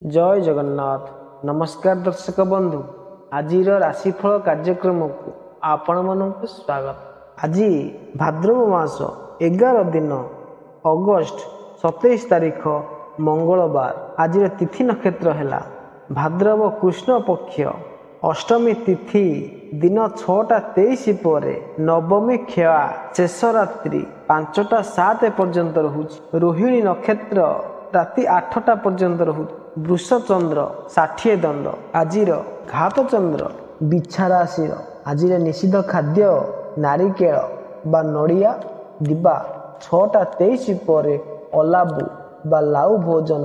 जय जगन्नाथ। नमस्कार दर्शक बंधु, आज राशिफल कार्यक्रम को आपण मानक स्वागत। आज भाद्रव मास 11 दिन अगस्त 27 तारीख मंगलवार। आज तिथि नक्षत्र है भाद्रव कृष्ण पक्ष अष्टमी तिथि दिन 6:23 पर नवमी क्षया शेष रात्रि 5:07 पर्यंत रहुछि। रोहिणी नक्षत्र राति 8टा पर्यंत रहुछि। वृष चंद्र 60 दंड। आज घात चंद्र बिछा राशि। आज निषिद्ध खाद्य नारिकेल बा नड़िया दिवा 6:23 पर अलाबु बा लाउ भोजन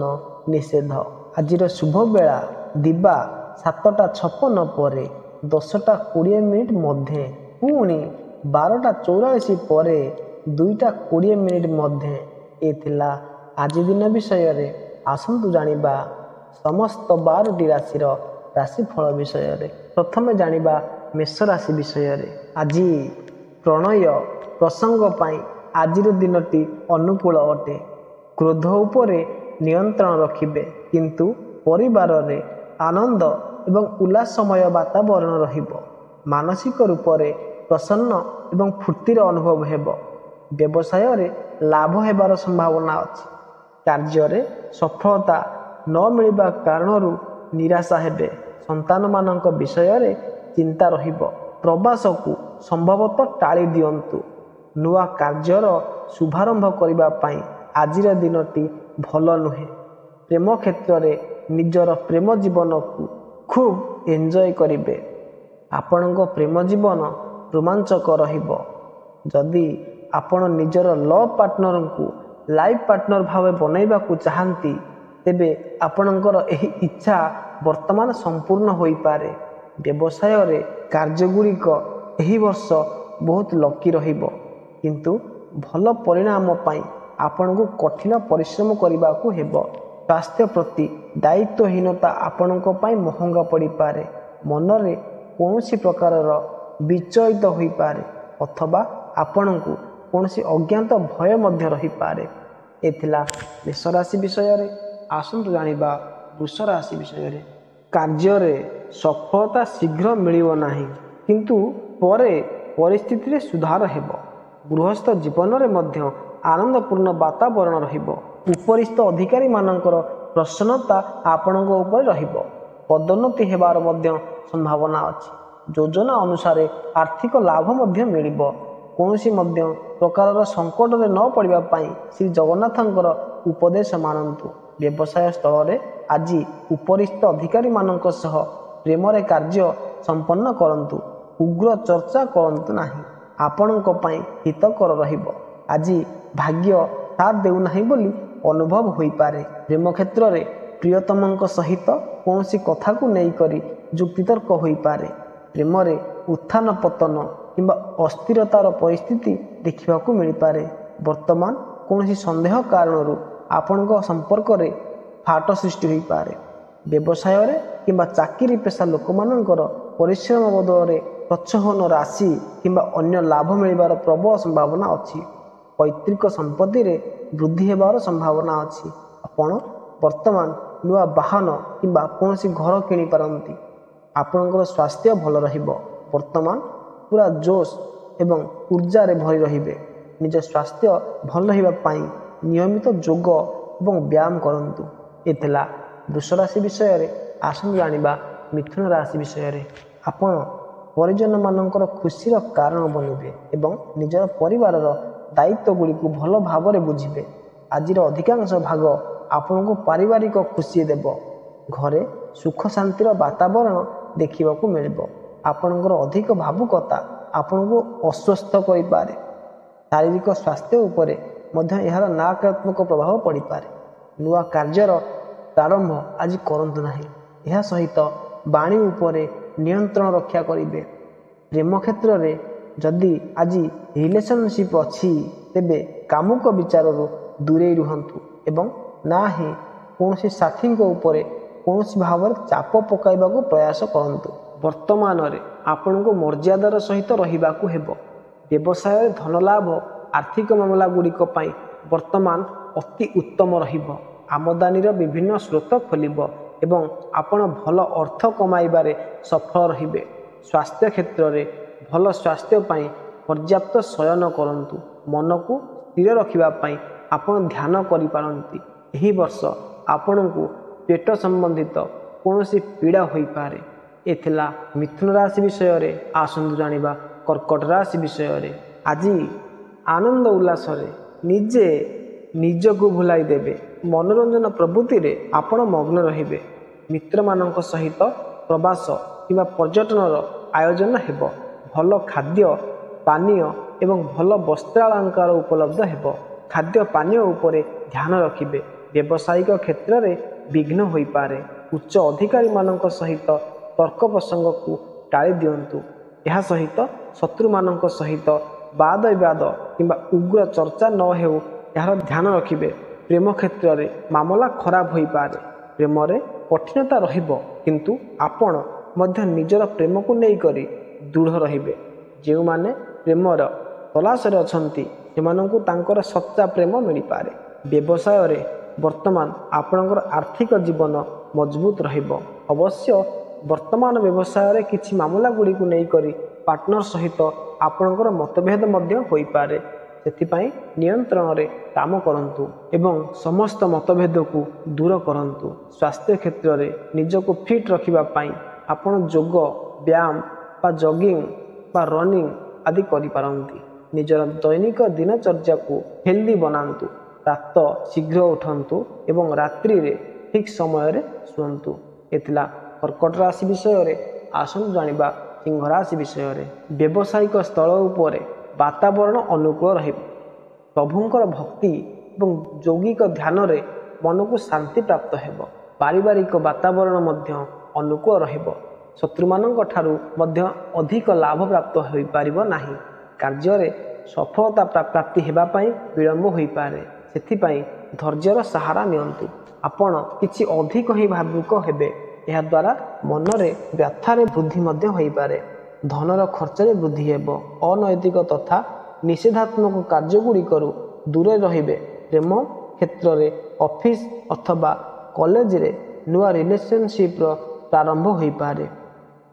निषेध। आज शुभ बेला दिवा 7:56 पर 10:20 मध्य पुणी 12:44 पर 2:20 मध्य। एथिला आज दिन विषय आसंतु जानिबा समस्त 12टी राशिर राशिफल विषय। प्रथमे जानिबा मेष राशि विषय। आज प्रणय प्रसंग पाई आज दिनटी अनुकूल अटे। क्रोध उपरे नियंत्रण रखिबे, किंतु परिवार रे आनंद एवं उल्लासमय वातावरण रहिबो। मानसिक रूप से प्रसन्न एवं फूर्तिर अनुभव हेबो। व्यवसाय रे लाभ हेबार संभावना अछि। कार्य रे सफलता न मिलवा कारणरू निराशा हेबे। संतान मानक विषय रे चिंता रहिबो। प्रवास को संभवतः टाली दियंतु। नुआ कार्यर शुभारंभ करिबा पई आजिर दिनटी भल नुहे। प्रेम क्षेत्र रे निजर प्रेम जीवन को खूब एंजॉय करिबे। आपणको प्रेम जीवन रोमांचक रहिबो। जदि आपण निजर लव पार्टनर को लाइफ पार्टनर भाव बनैबा को चाहती, तेबे आपणकर एही इच्छा वर्तमान संपूर्ण होई पारे। व्यवसाय रे कार्यगुड़िक एही वर्ष बहुत लकी रहिबो, किंतु भल परिणाम पाई आपनको कठिन परिश्रम करने को हेबो। स्वास्थ्य प्रति दायित्वहीनता आपणको पाई महंगा पड़ी पारे। मन रे कौनसी प्रकार विचलित होई पारे, अथवा आपणको कौनसी अज्ञात भय मध्य रही पारे। एथिला मेष राशि विषय। आसंतु जानिबा वृष राशि विषय। कार्य रे सफलता शीघ्र मिलिବ नाही, किंतु परे परिस्थिति रे सुधार हेबो। गृहस्थ जीवन रे मध्य आनंदपूर्ण वातावरण रहिबो। उपरिस्थ अधिकारी मानकर प्रसन्नता आपणको ऊपर रहिबो। पदोन्नति हेबार मध्य संभावना अछि। योजना अनुसार आर्थिक लाभ मध्य मिलिबो। कौनसी मध्य प्रकार संकट रे न पड़िबा पई श्री जगन्नाथंकर उपदेश मानन्तु। व्यवसाय स्थल रे आज उपरिस्थ अधिकारी मानक सह प्रेम रे कार्य संपन्न करंतु। उग्र चर्चा करंतु नाही, आपणको पई हितकर रहिबो। आज भाग्य साथ देउ नाही बोली अनुभव होई पारे। प्रेम क्षेत्र रे प्रियतमंक सहित कौनसी कथा को नहीं करी जुक्तितर्क होई पारे। प्रेम रे उत्थान पतन किंबा अस्थिरतार परिस्थिति देखा मिल पारे। वर्तमान कौनसी संदेह कारणरू आपणको संपर्क रे फाट सृष्टि होई पारे। व्यवसाय रे किंबा चाकरी पेशा लोक मानकर परिश्रम बदल रे प्रोत्साहन राशि किंबा अन्य लाभ मिलबार प्रबल संभावना अछि। पैतृक संपत्ति रे वृद्धि हेबार संभावना अछि। आपण वर्तमान नुआ वाहन किंबा कौनसी घर किनि पारंती। आपणकर स्वास्थ्य भल रहिबो। वर्तमान पूरा जोश एवं ऊर्जा रे भरी रहिबे। निज स्वास्थ्य भल रहिबा पाई नियमित योग एवं व्यायाम करंतु। एथिला वृष राशि विषय रे। आसंतु जानिबा मिथुन राशि विषय रे। आपण परिजन मानकर खुशीर कारण बनिबे एवं निजर परिवार दायित्व गुड़ी को भल भाव बुझिबे। आज अधिकांश भाग आपनको पारिवारिक खुशी देव। घरे सुख शांतिर वातावरण देखा मिलिबो। आपणकर अधिक भावुकता आपनको अस्वस्थ करि पारे। शारीरिक स्वास्थ्य उपरे मध्य यार नकारात्मक प्रभाव पड़ी पारे। नुआ कार्यर प्रारंभ आज करंतु नाही। यह सहित वाणी उपरे नियंत्रण रक्षा करिवे। प्रेम क्षेत्र रे जदि आज रिलेशनशिप अच्छी, तेबे कामुक विचाररू दूरे रुहंतु एवं ना ही कौनसी साथी उपरे कौनसी भाव चाप पकाइबा को प्रयास करंतु। वर्तमान रे आपनको मर्यादार सहित रहिबाकू हेबो। व्यवसाय धन लाभ आर्थिक मामला गुड़िक वर्तमान अति उत्तम रहिबो। ଆମଦାନୀର ବିଭିନ୍ନ ସ୍ରୋତ ଖୋଲିବ ଏବଂ ଆପଣ ଭଲ ଅର୍ଥ କମାଇବାରେ ସଫଳ ରହିବେ। ସ୍ୱାସ୍ଥ୍ୟ କ୍ଷେତ୍ରରେ ଭଲ ସ୍ୱାସ୍ଥ୍ୟ ପାଇଁ ପର୍ଯ୍ୟାପ୍ତ ଶୟନ କରନ୍ତୁ। ମନକୁ ସ୍ଥିର ରଖିବା ପାଇଁ ଆପଣ ଧ୍ୟାନ କରିପାରନ୍ତି। ଏହି ବର୍ଷ ଆପଣଙ୍କୁ ପେଟ ସମ୍ବନ୍ଧିତ କୌଣସି ପୀଡ଼ା ହୋଇପାରେ। ଏ ଥିଲା ମିଥୁନ ରାଶି ବିଷୟରେ। ଆସନ୍ତୁ ଜାଣିବା କର୍କଟ ରାଶି ବିଷୟରେ। ଆଜି ଆନନ୍ଦ ଉଲ୍ଲାସରେ ନିଜେ ନିଜକୁ ଭୁଲାଇ ଦେବେ। ମନୋରଞ୍ଜନ ପ୍ରବୃତ୍ତିରେ ଆପଣ ମଗ୍ନ ରହିବେ। ମିତ୍ରମାନଙ୍କ ସହିତ ପ୍ରବାସ କିମ୍ବା ପର୍ଯ୍ୟଟନର ଆୟୋଜନ ହେବ। ଭଲ ଖାଦ୍ୟ ପାନୀୟ ଏବଂ ଭଲ ବସ୍ତ୍ରାଳଙ୍କାର ଉପଲବ୍ଧ ହେବ। ଖାଦ୍ୟ ପାନୀୟ ଉପରେ ଧ୍ୟାନ ରଖିବେ। ବ୍ୟବସାୟିକ କ୍ଷେତ୍ରରେ ବିଘ୍ନ ହୋଇପାରେ। ଉଚ୍ଚ ଅଧିକାରୀମାନଙ୍କ ସହିତ ତର୍କ ପ୍ରସଙ୍ଗକୁ ଟାଳି ଦିଅନ୍ତୁ। ଏହା ସହିତ ଶତ୍ରୁମାନଙ୍କ ସହିତ ବାଦ ବିବାଦ କିମ୍ବା ଉଗ୍ର ଚର୍ଚ୍ଚା ନ ହେଉ ଏହାର ଧ୍ୟାନ ରଖିବେ। ପ୍ରେମ କ୍ଷେତ୍ରରେ ମାମଲା ଖରାପ ହୋଇପାରେ। ପ୍ରେମରେ କଠିନତା ରହିବ, କିନ୍ତୁ ଆପଣ ମଧ୍ୟ ନିଜର ପ୍ରେମକୁ ନେଇକରି ଦୃଢ଼ ରହିବେ। ଯେଉଁମାନେ ପ୍ରେମର ତଲାସରେ ଅଛନ୍ତି ସେମାନଙ୍କୁ ତାଙ୍କର ସଚ୍ଚା ପ୍ରେମ ମିଳିପାରେ। ବ୍ୟବସାୟରେ ବର୍ତ୍ତମାନ ଆପଣଙ୍କର ଆର୍ଥିକ ଜୀବନ ମଜବୁତ ରହିବ। ଅବଶ୍ୟ ବର୍ତ୍ତମାନ ବ୍ୟବସାୟରେ କିଛି ମାମଲା ଗୁଡ଼ିକୁ ନେଇକରି ପାର୍ଟନର ସହିତ ଆପଣଙ୍କର ମତଭେଦ ମଧ୍ୟ ହୋଇପାରେ। ସେଥିପାଇଁ ନିୟନ୍ତ୍ରଣରେ କାମ କରନ୍ତୁ ଏବଂ ସମସ୍ତ ମତଭେଦକୁ ଦୂର କରନ୍ତୁ। ସ୍ୱାସ୍ଥ୍ୟ କ୍ଷେତ୍ରରେ ନିଜକୁ ଫିଟ୍ ରଖିବା ପାଇଁ ଆପଣ ଯୋଗ ବ୍ୟାୟାମ ବା ଜଗିଂ ବା ରନିଂ ଆଦି କରିପାରନ୍ତି। ନିଜର ଦୈନିକ ଦିନଚର୍ଯ୍ୟାକୁ ହେଲ୍ଦି ବନାନ୍ତୁ। ପ୍ରାତଃ ଶୀଘ୍ର ଉଠନ୍ତୁ ଏବଂ ରାତ୍ରିରେ ଠିକ୍ ସମୟରେ ଶୁଅନ୍ତୁ। ଏ ଥିଲା କର୍କଟ ରାଶି ବିଷୟରେ। ଆସନ୍ତୁ ଜାଣିବା ସିଂହ ରାଶି ବିଷୟରେ। ବ୍ୟବସାୟିକ ସ୍ଥଳ ଉପରେ ବାତାବରଣ ଅନୁକୂଳ ରହିବ। ପ୍ରଭୁଙ୍କର ଭକ୍ତି ଏବଂ ଯୌଗିକ ଧ୍ୟାନରେ ମନକୁ ଶାନ୍ତି ପ୍ରାପ୍ତ ହେବ। ପାରିବାରିକ ବାତାବରଣ ମଧ୍ୟ ଅନୁକୂଳ ରହିବ। ଶତ୍ରୁମାନଙ୍କ ଠାରୁ ମଧ୍ୟ ଅଧିକ ଲାଭ ପ୍ରାପ୍ତ ହୋଇପାରିବ ନାହିଁ। କାର୍ଯ୍ୟରେ ସଫଳତା ପ୍ରାପ୍ତି ହେବା ପାଇଁ ବିଳମ୍ବ ହୋଇପାରେ। ସେଥିପାଇଁ ଧୈର୍ଯ୍ୟର ସାହାରା ନିଅନ୍ତୁ। ଆପଣ କିଛି ଅଧିକ ହିଁ ଭାବୁକ ହେବେ। ଏହାଦ୍ୱାରା ମନରେ ବ୍ୟଥାରେ ବୃଦ୍ଧି ମଧ୍ୟ ହୋଇପାରେ। ଧନର ଖର୍ଚ୍ଚରେ ବୃଦ୍ଧି ହେବ। ଅନୈତିକ ତଥା ନିଷେଧାତ୍ମକ କାର୍ଯ୍ୟଗୁଡ଼ିକରୁ ଦୂରରେ ରହିବେ। ପ୍ରେମ କ୍ଷେତ୍ରରେ ଅଫିସ ଅଥବା କଲେଜରେ ନୂଆ ରିଲେସନସିପ୍ର ପ୍ରାରମ୍ଭ ହୋଇପାରେ।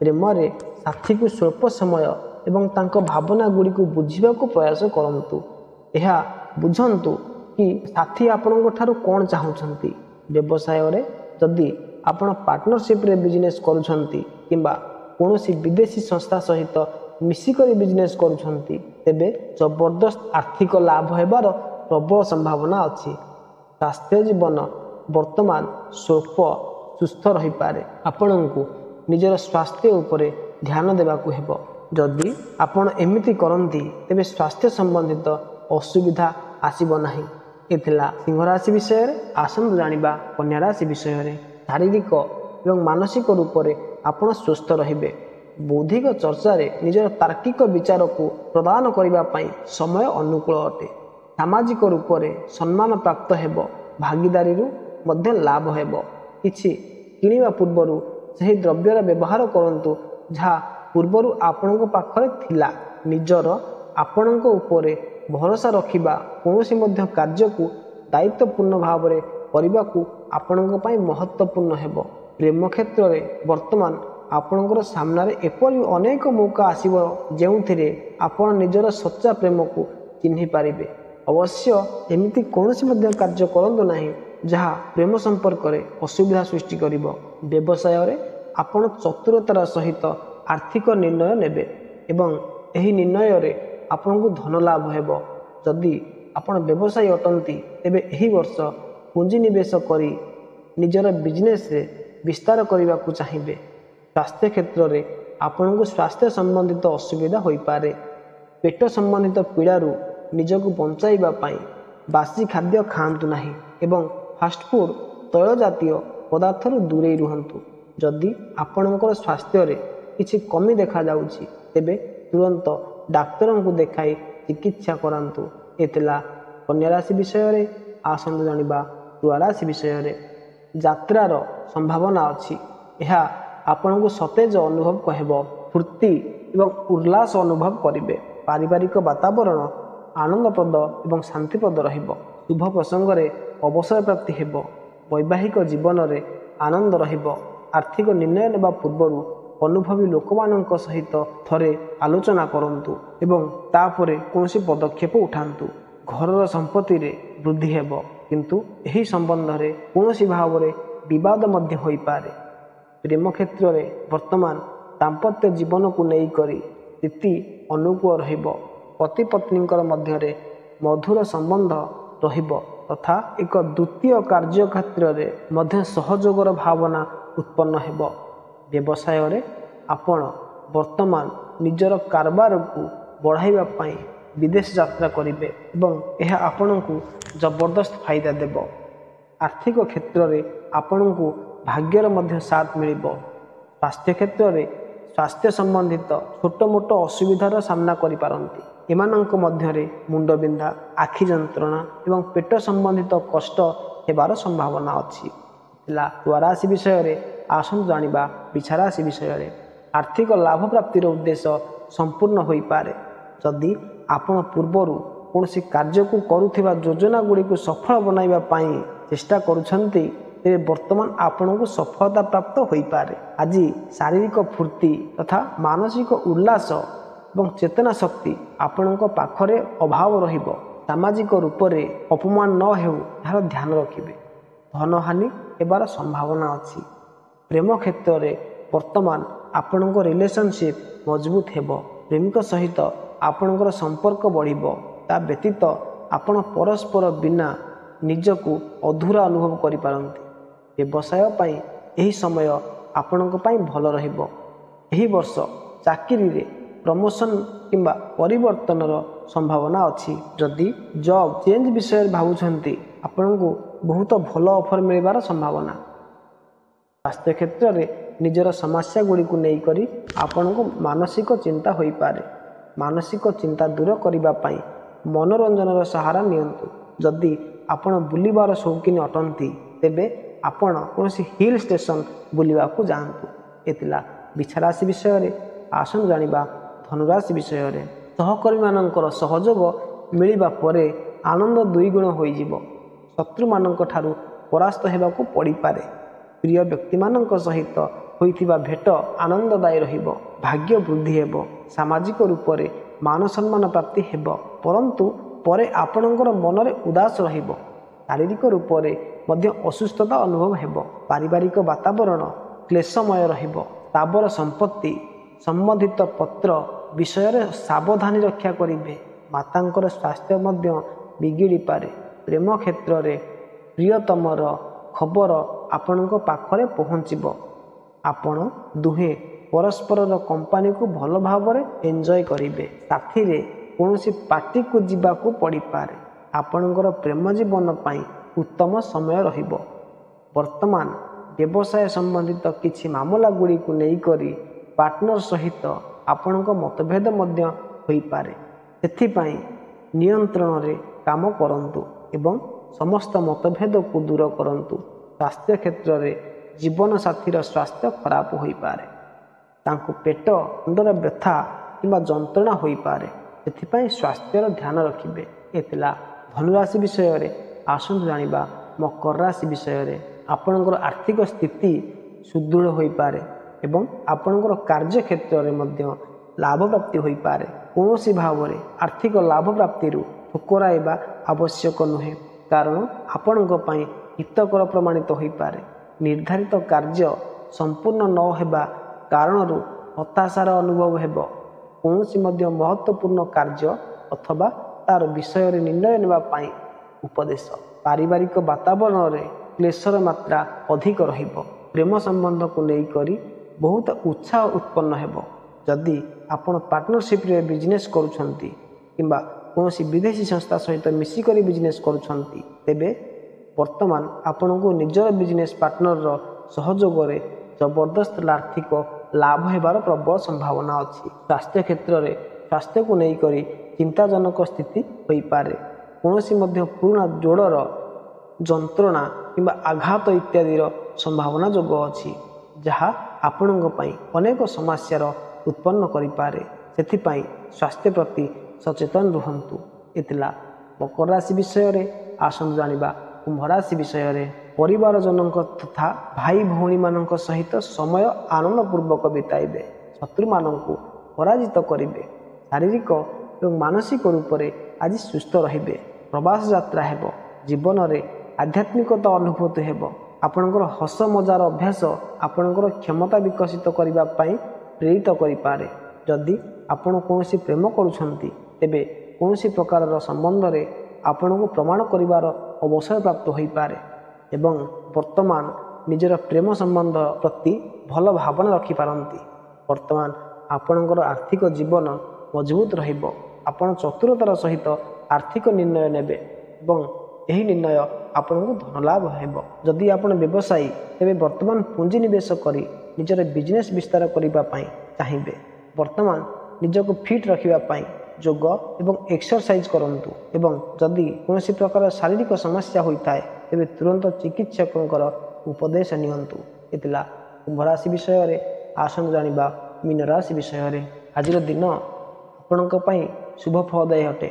ପ୍ରେମରେ ସାଥୀକୁ ସ୍ୱଳ୍ପ ସମୟ ଏବଂ ତାଙ୍କ ଭାବନା ଗୁଡ଼ିକୁ ବୁଝିବାକୁ ପ୍ରୟାସ କରନ୍ତୁ। ଏହା ବୁଝନ୍ତୁ କି ସାଥୀ ଆପଣଙ୍କ ଠାରୁ କ'ଣ ଚାହୁଁଛନ୍ତି। ବ୍ୟବସାୟରେ ଯଦି ଆପଣ ପାର୍ଟନରସିପ୍ରେ ବିଜନେସ୍ କରୁଛନ୍ତି କିମ୍ବା କୌଣସି ବିଦେଶୀ ସଂସ୍ଥା ସହିତ ମିଶିକରି ବିଜନେସ୍ କରୁଛନ୍ତି, ତେବେ ଜବରଦସ୍ତ ଆର୍ଥିକ ଲାଭ ହେବାର ପ୍ରବଳ ସମ୍ଭାବନା ଅଛି। ସ୍ୱାସ୍ଥ୍ୟ ଜୀବନ ବର୍ତ୍ତମାନ ସ୍ୱଳ୍ପ ସୁସ୍ଥ ରହିପାରେ। ଆପଣଙ୍କୁ ନିଜର ସ୍ୱାସ୍ଥ୍ୟ ଉପରେ ଧ୍ୟାନ ଦେବାକୁ ହେବ। ଯଦି ଆପଣ ଏମିତି କରନ୍ତି ତେବେ ସ୍ୱାସ୍ଥ୍ୟ ସମ୍ବନ୍ଧିତ ଅସୁବିଧା ଆସିବ ନାହିଁ। ଏ ଥିଲା ସିଂହ ରାଶି ବିଷୟରେ। ଆସନ୍ତୁ ଜାଣିବା କନ୍ୟା ରାଶି ବିଷୟରେ। ଶାରୀରିକ ଏବଂ ମାନସିକ ରୂପରେ ଆପଣ ସୁସ୍ଥ ରହିବେ। ବୌଦ୍ଧିକ ଚର୍ଚ୍ଚାରେ ନିଜର ତାର୍କିକ ବିଚାରକୁ ପ୍ରଦାନ କରିବା ପାଇଁ ସମୟ ଅନୁକୂଳ ଅଟେ। ସାମାଜିକ ରୂପରେ ସମ୍ମାନ ପ୍ରାପ୍ତ ହେବ। ଭାଗିଦାରୀରୁ ମଧ୍ୟ ଲାଭ ହେବ। କିଛି କିଣିବା ପୂର୍ବରୁ ସେହି ଦ୍ରବ୍ୟର ବ୍ୟବହାର କରନ୍ତୁ ଯାହା ପୂର୍ବରୁ ଆପଣଙ୍କ ପାଖରେ ଥିଲା। ନିଜର ଆପଣଙ୍କ ଉପରେ ଭରସା ରଖିବା କୌଣସି ମଧ୍ୟ କାର୍ଯ୍ୟକୁ ଦାୟିତ୍ୱପୂର୍ଣ୍ଣ ଭାବରେ କରିବାକୁ ଆପଣଙ୍କ ପାଇଁ ମହତ୍ତ୍ୱପୂର୍ଣ୍ଣ ହେବ। ପ୍ରେମ କ୍ଷେତ୍ରରେ ବର୍ତ୍ତମାନ ଆପଣଙ୍କର ସାମ୍ନାରେ ଏପରି ଅନେକ ମୌକା ଆସିବ ଯେଉଁଥିରେ ଆପଣ ନିଜର ସଚ୍ଚା ପ୍ରେମକୁ ଚିହ୍ନି ପାରିବେ। ଅବଶ୍ୟ ଏମିତି କୌଣସି ମଧ୍ୟ କାର୍ଯ୍ୟ କରନ୍ତୁ ନାହିଁ ଯାହା ପ୍ରେମ ସମ୍ପର୍କରେ ଅସୁବିଧା ସୃଷ୍ଟି କରିବ। ବ୍ୟବସାୟରେ ଆପଣ ଚତୁରତାର ସହିତ ଆର୍ଥିକ ନିର୍ଣ୍ଣୟ ନେବେ ଏବଂ ଏହି ନିର୍ଣ୍ଣୟରେ ଆପଣଙ୍କୁ ଧନ ଲାଭ ହେବ। ଯଦି ଆପଣ ବ୍ୟବସାୟୀ ଅଟନ୍ତି ତେବେ ଏହି ବର୍ଷ ପୁଞ୍ଜିନିବେଶ କରି ନିଜର ବିଜନେସ୍ରେ ବିସ୍ତାର କରିବାକୁ ଚାହିଁବେ। ସ୍ୱାସ୍ଥ୍ୟ କ୍ଷେତ୍ରରେ ଆପଣଙ୍କୁ ସ୍ୱାସ୍ଥ୍ୟ ସମ୍ବନ୍ଧିତ ଅସୁବିଧା ହୋଇପାରେ। ପେଟ ସମ୍ବନ୍ଧିତ ପୀଡ଼ାରୁ ନିଜକୁ ବଞ୍ଚାଇବା ପାଇଁ ବାସି ଖାଦ୍ୟ ଖାଆନ୍ତୁ ନାହିଁ ଏବଂ ଫାଷ୍ଟଫୁଡ଼୍ ତୈଳ ଜାତୀୟ ପଦାର୍ଥରୁ ଦୂରେଇ ରୁହନ୍ତୁ। ଯଦି ଆପଣଙ୍କର ସ୍ୱାସ୍ଥ୍ୟରେ କିଛି କମି ଦେଖାଯାଉଛି ତେବେ ତୁରନ୍ତ ଡାକ୍ତରଙ୍କୁ ଦେଖାଇ ଚିକିତ୍ସା କରାନ୍ତୁ। ଏ ଥିଲା କନ୍ୟା ରାଶି ବିଷୟରେ। ଆସନ୍ତୁ ଜାଣିବା ତୁଳା ରାଶି ବିଷୟରେ। ଯାତ୍ରାର ସମ୍ଭାବନା ଅଛି। ଏହା ଆପଣଙ୍କୁ ସତେଜ ଅନୁଭବ ହେବ। ଫୁର୍ତ୍ତି ଏବଂ ଉଲ୍ଲାସ ଅନୁଭବ କରିବେ। ପାରିବାରିକ ବାତାବରଣ ଆନନ୍ଦପ୍ରଦ ଏବଂ ଶାନ୍ତିପ୍ରଦ ରହିବ। ଶୁଭ ପ୍ରସଙ୍ଗରେ ଅବସର ପ୍ରାପ୍ତି ହେବ। ବୈବାହିକ ଜୀବନରେ ଆନନ୍ଦ ରହିବ। ଆର୍ଥିକ ନିର୍ଣ୍ଣୟ ନେବା ପୂର୍ବରୁ ଅନୁଭବୀ ଲୋକମାନଙ୍କ ସହିତ ଥରେ ଆଲୋଚନା କରନ୍ତୁ ଏବଂ ତାପରେ କୌଣସି ପଦକ୍ଷେପ ଉଠାନ୍ତୁ। ଘରର ସମ୍ପତ୍ତିରେ ବୃଦ୍ଧି ହେବ, କିନ୍ତୁ ଏହି ସମ୍ବନ୍ଧରେ କୌଣସି ଭାବରେ ବିବାଦ ମଧ୍ୟ ହୋଇପାରେ। ପ୍ରେମ କ୍ଷେତ୍ରରେ ବର୍ତ୍ତମାନ ଦାମ୍ପତ୍ୟ ଜୀବନକୁ ନେଇକରି ସ୍ଥିତି ଅନୁକୂଳ ରହିବ। ପତି ପତ୍ନୀଙ୍କର ମଧ୍ୟରେ ମଧୁର ସମ୍ବନ୍ଧ ରହିବ ତଥା ଏକ ଦ୍ୱିତୀୟ କାର୍ଯ୍ୟକ୍ଷେତ୍ରରେ ମଧ୍ୟ ସହଯୋଗର ଭାବନା ଉତ୍ପନ୍ନ ହେବ। ବ୍ୟବସାୟରେ ଆପଣ ବର୍ତ୍ତମାନ ନିଜର କାରବାରକୁ ବଢ଼ାଇବା ପାଇଁ ବିଦେଶ ଯାତ୍ରା କରିବେ ଏବଂ ଏହା ଆପଣଙ୍କୁ ଜବରଦସ୍ତ ଫାଇଦା ଦେବ। ଆର୍ଥିକ କ୍ଷେତ୍ରରେ ଆପଣଙ୍କୁ ଭାଗ୍ୟର ମଧ୍ୟ ସାଥ ମିଳିବ। ସ୍ୱାସ୍ଥ୍ୟ କ୍ଷେତ୍ରରେ ସ୍ୱାସ୍ଥ୍ୟ ସମ୍ବନ୍ଧିତ ଛୋଟ ମୋଟ ଅସୁବିଧାର ସାମ୍ନା କରିପାରନ୍ତି। ଏମାନଙ୍କ ମଧ୍ୟରେ ମୁଣ୍ଡବିନ୍ଧା, ଆଖି ଯନ୍ତ୍ରଣା ଏବଂ ପେଟ ସମ୍ବନ୍ଧିତ କଷ୍ଟ ହେବାର ସମ୍ଭାବନା ଅଛି। ତୁଳା ରାଶି ବିଷୟରେ ଆସନ୍ତୁ ଜାଣିବା ବିଛା ରାଶି ବିଷୟରେ। ଆର୍ଥିକ ଲାଭ ପ୍ରାପ୍ତିର ଉଦ୍ଦେଶ୍ୟ ସମ୍ପୂର୍ଣ୍ଣ ହୋଇପାରେ। ଯଦି ଆପଣ ପୂର୍ବରୁ କୌଣସି କାର୍ଯ୍ୟକୁ କରୁଥିବା ଯୋଜନା ଗୁଡ଼ିକୁ ସଫଳ ବନାଇବା ପାଇଁ ଚେଷ୍ଟା କରୁଛନ୍ତି, ତେବେ ବର୍ତ୍ତମାନ ଆପଣଙ୍କୁ ସଫଳତା ପ୍ରାପ୍ତ ହୋଇପାରେ। ଆଜି ଶାରୀରିକ ଫୁର୍ତ୍ତି ତଥା ମାନସିକ ଉଲ୍ଲାସ ଏବଂ ଚେତନା ଶକ୍ତି ଆପଣଙ୍କ ପାଖରେ ଅଭାବ ରହିବ। ସାମାଜିକ ରୂପରେ ଅପମାନ ନ ହେଉ ଏହାର ଧ୍ୟାନ ରଖିବେ। ଧନହାନି ହେବାର ସମ୍ଭାବନା ଅଛି। ପ୍ରେମ କ୍ଷେତ୍ରରେ ବର୍ତ୍ତମାନ ଆପଣଙ୍କ ରିଲେସନସିପ୍ ମଜବୁତ ହେବ। ପ୍ରେମିକ ସହିତ ଆପଣଙ୍କର ସମ୍ପର୍କ ବଢ଼ିବ। ତା ବ୍ୟତୀତ ଆପଣ ପରସ୍ପର ବିନା ନିଜକୁ ଅଧୁରା ଅନୁଭବ କରିପାରନ୍ତି। ବ୍ୟବସାୟ ପାଇଁ ଏହି ସମୟ ଆପଣଙ୍କ ପାଇଁ ଭଲ ରହିବ। ଏହି ବର୍ଷ ଚାକିରିରେ ପ୍ରମୋସନ୍ କିମ୍ବା ପରିବର୍ତ୍ତନର ସମ୍ଭାବନା ଅଛି। ଯଦି ଜବ୍ ଚେଞ୍ଜ ବିଷୟରେ ଭାବୁଛନ୍ତି, ଆପଣଙ୍କୁ ବହୁତ ଭଲ ଅଫର୍ ମିଳିବାର ସମ୍ଭାବନା। ସ୍ୱାସ୍ଥ୍ୟ କ୍ଷେତ୍ରରେ ନିଜର ସମସ୍ୟା ଗୁଡ଼ିକୁ ନେଇକରି ଆପଣଙ୍କୁ ମାନସିକ ଚିନ୍ତା ହୋଇପାରେ। ମାନସିକ ଚିନ୍ତା ଦୂର କରିବା ପାଇଁ ମନୋରଞ୍ଜନର ସାହାରା ନିଅନ୍ତୁ। ଯଦି ଆପଣ ବୁଲିବାର ସୌକିନି ଅଟନ୍ତି, ତେବେ ଆପଣ କୌଣସି ହିଲ୍ ଷ୍ଟେସନ ବୁଲିବାକୁ ଯାଆନ୍ତୁ। ଏଥିଲା ବିଛା ରାଶି ବିଷୟରେ। ଆସନ୍ତୁ ଜାଣିବା ଧନୁରାଶି ବିଷୟରେ। ସହକର୍ମୀମାନଙ୍କର ସହଯୋଗ ମିଳିବା ପରେ ଆନନ୍ଦ ଦ୍ୱିଗୁଣ ହୋଇଯିବ। ଶତ୍ରୁମାନଙ୍କ ଠାରୁ ପରାସ୍ତ ହେବାକୁ ପଡ଼ିପାରେ। ପ୍ରିୟ ବ୍ୟକ୍ତିମାନଙ୍କ ସହିତ ହୋଇଥିବା ଭେଟ ଆନନ୍ଦଦାୟୀ ରହିବ। ଭାଗ୍ୟ ବୃଦ୍ଧି ହେବ। ସାମାଜିକ ରୂପରେ ମାନ ସମ୍ମାନ ପ୍ରାପ୍ତି ହେବ, ପରନ୍ତୁ ପରେ ଆପଣଙ୍କର ମନରେ ଉଦାସ ରହିବ। ଶାରୀରିକ ରୂପରେ ମଧ୍ୟ ଅସୁସ୍ଥତା ଅନୁଭବ ହେବ। ପାରିବାରିକ ବାତାବରଣ କ୍ଲେଶମୟ ରହିବ। ସ୍ଥାବର ସମ୍ପତ୍ତି ସମ୍ବନ୍ଧିତ ପତ୍ର ବିଷୟରେ ସାବଧାନୀ ରକ୍ଷା କରିବେ। ମାତାଙ୍କର ସ୍ୱାସ୍ଥ୍ୟ ମଧ୍ୟ ବିଗିଡ଼ିପାରେ। ପ୍ରେମ କ୍ଷେତ୍ରରେ ପ୍ରିୟତମର ଖବର ଆପଣଙ୍କ ପାଖରେ ପହଞ୍ଚିବ। ଆପଣ ଦୁହେଁ ପରସ୍ପରର କମ୍ପାନୀକୁ ଭଲ ଭାବରେ ଏନ୍ଜୟ କରିବେ। ସାଥିରେ କୌଣସି ପାର୍ଟିକୁ ଯିବାକୁ ପଡ଼ିପାରେ। ଆପଣଙ୍କର ପ୍ରେମ ଜୀବନ ପାଇଁ ଉତ୍ତମ ସମୟ ରହିବ। ବର୍ତ୍ତମାନ ବ୍ୟବସାୟ ସମ୍ବନ୍ଧିତ କିଛି ମାମଲା ଗୁଡ଼ିକୁ ନେଇକରି ପାର୍ଟନର ସହିତ ଆପଣଙ୍କ ମତଭେଦ ମଧ୍ୟ ହୋଇପାରେ। ସେଥିପାଇଁ ନିୟନ୍ତ୍ରଣରେ କାମ କରନ୍ତୁ ଏବଂ ସମସ୍ତ ମତଭେଦକୁ ଦୂର କରନ୍ତୁ। ସ୍ୱାସ୍ଥ୍ୟ କ୍ଷେତ୍ରରେ ଜୀବନସାଥୀର ସ୍ୱାସ୍ଥ୍ୟ ଖରାପ ହୋଇପାରେ। ତାଙ୍କୁ ପେଟ ମୁଣ୍ଡର ବ୍ୟଥା କିମ୍ବା ଯନ୍ତ୍ରଣା ହୋଇପାରେ। ସେଥିପାଇଁ ସ୍ୱାସ୍ଥ୍ୟର ଧ୍ୟାନ ରଖିବେ। ଏ ଥିଲା ଧନୁରାଶି ବିଷୟରେ। ଆସନ୍ତୁ ଜାଣିବା ମକର ରାଶି ବିଷୟରେ। ଆପଣଙ୍କର ଆର୍ଥିକ ସ୍ଥିତି ସୁଦୃଢ଼ ହୋଇପାରେ ଏବଂ ଆପଣଙ୍କର କାର୍ଯ୍ୟକ୍ଷେତ୍ରରେ ମଧ୍ୟ ଲାଭ ପ୍ରାପ୍ତି ହୋଇପାରେ। କୌଣସି ଭାବରେ ଆର୍ଥିକ ଲାଭ ପ୍ରାପ୍ତିରୁ ଠୁକରାଇବା ଆବଶ୍ୟକ ନୁହେଁ, କାରଣ ଆପଣଙ୍କ ପାଇଁ ହିତକର ପ୍ରମାଣିତ ହୋଇପାରେ। ନିର୍ଦ୍ଧାରିତ କାର୍ଯ୍ୟ ସମ୍ପୂର୍ଣ୍ଣ ନ ହେବା କାରଣରୁ ହତାଶାର ଅନୁଭବ ହେବ। କୌଣସି ମଧ୍ୟ ମହତ୍ତ୍ୱପୂର୍ଣ୍ଣ କାର୍ଯ୍ୟ ଅଥବା ତାର ବିଷୟରେ ନିର୍ଣ୍ଣୟ ନେବା ପାଇଁ ଉପଦେଶ। ପାରିବାରିକ ବାତାବରଣରେ କ୍ଲେଶର ମାତ୍ରା ଅଧିକ ରହିବ। ପ୍ରେମ ସମ୍ବନ୍ଧକୁ ନେଇକରି ବହୁତ ଉତ୍ସାହ ଉତ୍ପନ୍ନ ହେବ। ଯଦି ଆପଣ ପାର୍ଟନରସିପ୍ରେ ବିଜନେସ୍ କରୁଛନ୍ତି କିମ୍ବା କୌଣସି ବିଦେଶୀ ସଂସ୍ଥା ସହିତ ମିଶିକରି ବିଜନେସ୍ କରୁଛନ୍ତି, ତେବେ ବର୍ତ୍ତମାନ ଆପଣଙ୍କୁ ନିଜର ବିଜନେସ୍ ପାର୍ଟନରର ସହଯୋଗରେ ଜବରଦସ୍ତ ଆର୍ଥିକ ଲାଭ ହେବାର ପ୍ରବଳ ସମ୍ଭାବନା ଅଛି। ସ୍ୱାସ୍ଥ୍ୟ କ୍ଷେତ୍ରରେ ସ୍ୱାସ୍ଥ୍ୟକୁ ନେଇକରି ଚିନ୍ତାଜନକ ସ୍ଥିତି ହୋଇପାରେ। କୌଣସି ମଧ୍ୟ ପୁରୁଣା ଯୋଡ଼ର ଯନ୍ତ୍ରଣା କିମ୍ବା ଆଘାତ ଇତ୍ୟାଦିର ସମ୍ଭାବନା ଯୋଗ ଅଛି, ଯାହା ଆପଣଙ୍କ ପାଇଁ ଅନେକ ସମସ୍ୟାର ଉତ୍ପନ୍ନ କରିପାରେ। ସେଥିପାଇଁ ସ୍ୱାସ୍ଥ୍ୟ ପ୍ରତି ସଚେତନ ରୁହନ୍ତୁ। ଏ ଥିଲା ମକର ରାଶି ବିଷୟରେ। ଆସନ୍ତୁ ଜାଣିବା କୁମ୍ଭ ରାଶି ବିଷୟରେ। ପରିବାରଜନଙ୍କ ତଥା ଭାଇ ଭଉଣୀମାନଙ୍କ ସହିତ ସମୟ ଆନନ୍ଦପୂର୍ବକ ବିତାଇବେ। ଶତ୍ରୁମାନଙ୍କୁ ପରାଜିତ କରିବେ। ଶାରୀରିକ ଏବଂ ମାନସିକ ରୂପରେ ଆଜି ସୁସ୍ଥ ରହିବେ। ପ୍ରବାସ ଯାତ୍ରା ହେବ। ଜୀବନରେ ଆଧ୍ୟାତ୍ମିକତା ଅନୁଭୂତ ହେବ। ଆପଣଙ୍କର ହସ ମଜାର ଅଭ୍ୟାସ ଆପଣଙ୍କର କ୍ଷମତା ବିକଶିତ କରିବା ପାଇଁ ପ୍ରେରିତ କରିପାରେ। ଯଦି ଆପଣ କୌଣସି ପ୍ରେମ କରୁଛନ୍ତି ତେବେ କୌଣସି ପ୍ରକାରର ସମ୍ବନ୍ଧରେ ଆପଣଙ୍କୁ ପ୍ରମାଣ କରିବାର ଅବସର ପ୍ରାପ୍ତ ହୋଇପାରେ ଏବଂ ବର୍ତ୍ତମାନ ନିଜର ପ୍ରେମ ସମ୍ବନ୍ଧ ପ୍ରତି ଭଲ ଭାବନା ରଖିପାରନ୍ତି। ବର୍ତ୍ତମାନ ଆପଣଙ୍କର ଆର୍ଥିକ ଜୀବନ ମଜବୁତ ରହିବ। ଆପଣ ଚତୁରତାର ସହିତ ଆର୍ଥିକ ନିର୍ଣ୍ଣୟ ନେବେ ଏବଂ ଏହି ନିର୍ଣ୍ଣୟ ଆପଣଙ୍କୁ ଧନଲାଭ ହେବ। ଯଦି ଆପଣ ବ୍ୟବସାୟୀ ତେବେ ବର୍ତ୍ତମାନ ପୁଞ୍ଜି ନିବେଶ କରି ନିଜର ବିଜନେସ୍ ବିସ୍ତାର କରିବା ପାଇଁ ଚାହିଁବେ। ବର୍ତ୍ତମାନ ନିଜକୁ ଫିଟ୍ ରଖିବା ପାଇଁ ଯୋଗ ଏବଂ ଏକ୍ସରସାଇଜ୍ କରନ୍ତୁ ଏବଂ ଯଦି କୌଣସି ପ୍ରକାର ଶାରୀରିକ ସମସ୍ୟା ହୋଇଥାଏ ତେବେ ତୁରନ୍ତ ଚିକିତ୍ସକଙ୍କର ଉପଦେଶ ନିଅନ୍ତୁ। ଏ ଥିଲା କୁମ୍ଭ ରାଶି ବିଷୟରେ। ଆସନ୍ତୁ ଜାଣିବା ମୀନ ରାଶି ବିଷୟରେ। ଆଜିର ଦିନ ଆପଣଙ୍କ ପାଇଁ ଶୁଭ ଫଳଦାୟୀ ଅଟେ।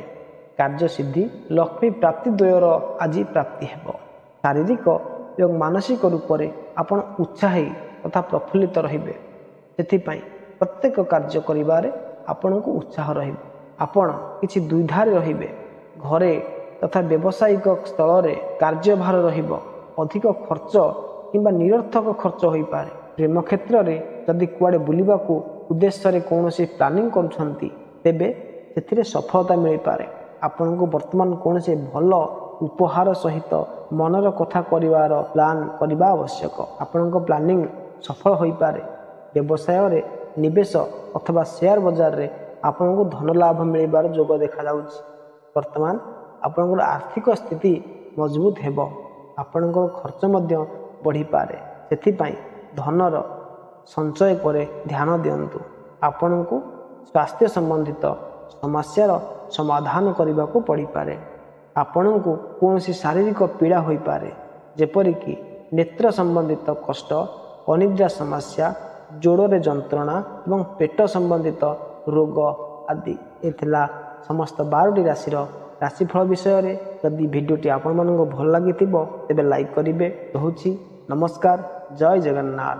କାର୍ଯ୍ୟସିଦ୍ଧି ଲକ୍ଷ୍ମୀ ପ୍ରାପ୍ତି ଦ୍ୱୟର ଆଜି ପ୍ରାପ୍ତି ହେବ। ଶାରୀରିକ ଏବଂ ମାନସିକ ରୂପରେ ଆପଣ ଉତ୍ସାହୀ ତଥା ପ୍ରଫୁଲ୍ଲିତ ରହିବେ। ସେଥିପାଇଁ ପ୍ରତ୍ୟେକ କାର୍ଯ୍ୟ କରିବାରେ ଆପଣଙ୍କୁ ଉତ୍ସାହ ରହିବ। ଆପଣ କିଛି ଦ୍ୱିଧାରେ ରହିବେ। ଘରେ ତଥା ବ୍ୟବସାୟିକ ସ୍ଥଳରେ କାର୍ଯ୍ୟଭାର ରହିବ। ଅଧିକ ଖର୍ଚ୍ଚ କିମ୍ବା ନିରର୍ଥକ ଖର୍ଚ୍ଚ ହୋଇପାରେ। ପ୍ରେମ କ୍ଷେତ୍ରରେ ଯଦି କୁଆଡ଼େ ବୁଲିବାକୁ ଉଦ୍ଦେଶ୍ୟରେ କୌଣସି ପ୍ଲାନିଂ କରୁଛନ୍ତି ତେବେ ସେଥିରେ ସଫଳତା ମିଳିପାରେ। ଆପଣଙ୍କୁ ବର୍ତ୍ତମାନ କୌଣସି ଭଲ ଉପହାର ସହିତ ମନର କଥା କରିବାର ପ୍ଲାନ୍ କରିବା ଆବଶ୍ୟକ। ଆପଣଙ୍କ ପ୍ଲାନିଂ ସଫଳ ହୋଇପାରେ। ବ୍ୟବସାୟରେ ନିବେଶ ଅଥବା ସେୟାର ବଜାରରେ ଆପଣଙ୍କୁ ଧନ ଲାଭ ମିଳିବାର ଯୋଗ ଦେଖାଯାଉଛି। ବର୍ତ୍ତମାନ ଆପଣଙ୍କର ଆର୍ଥିକ ସ୍ଥିତି ମଜବୁତ ହେବ। ଆପଣଙ୍କର ଖର୍ଚ୍ଚ ମଧ୍ୟ ବଢ଼ିପାରେ। ସେଥିପାଇଁ ଧନର ସଞ୍ଚୟ ଉପରେ ଧ୍ୟାନ ଦିଅନ୍ତୁ। ଆପଣଙ୍କୁ ସ୍ୱାସ୍ଥ୍ୟ ସମ୍ବନ୍ଧିତ ସମସ୍ୟାର ସମାଧାନ କରିବାକୁ ପଡ଼ିପାରେ। ଆପଣଙ୍କୁ କୌଣସି ଶାରୀରିକ ପୀଡ଼ା ହୋଇପାରେ, ଯେପରିକି ନେତ୍ର ସମ୍ବନ୍ଧିତ କଷ୍ଟ, ଅନିଦ୍ରା ସମସ୍ୟା, ଯୋଡ଼ରେ ଯନ୍ତ୍ରଣା ଏବଂ ପେଟ ସମ୍ବନ୍ଧିତ ରୋଗ ଆଦି। ଏ ଥିଲା ସମସ୍ତ 12ଟି ରାଶିର ରାଶିଫଳ ବିଷୟରେ। ଯଦି ଭିଡ଼ିଓଟି ଆପଣମାନଙ୍କୁ ଭଲ ଲାଗିଥିବ ତେବେ ଲାଇକ୍ କରିବେ। ରହୁଛି। ନମସ୍କାର। ଜୟ ଜଗନ୍ନାଥ।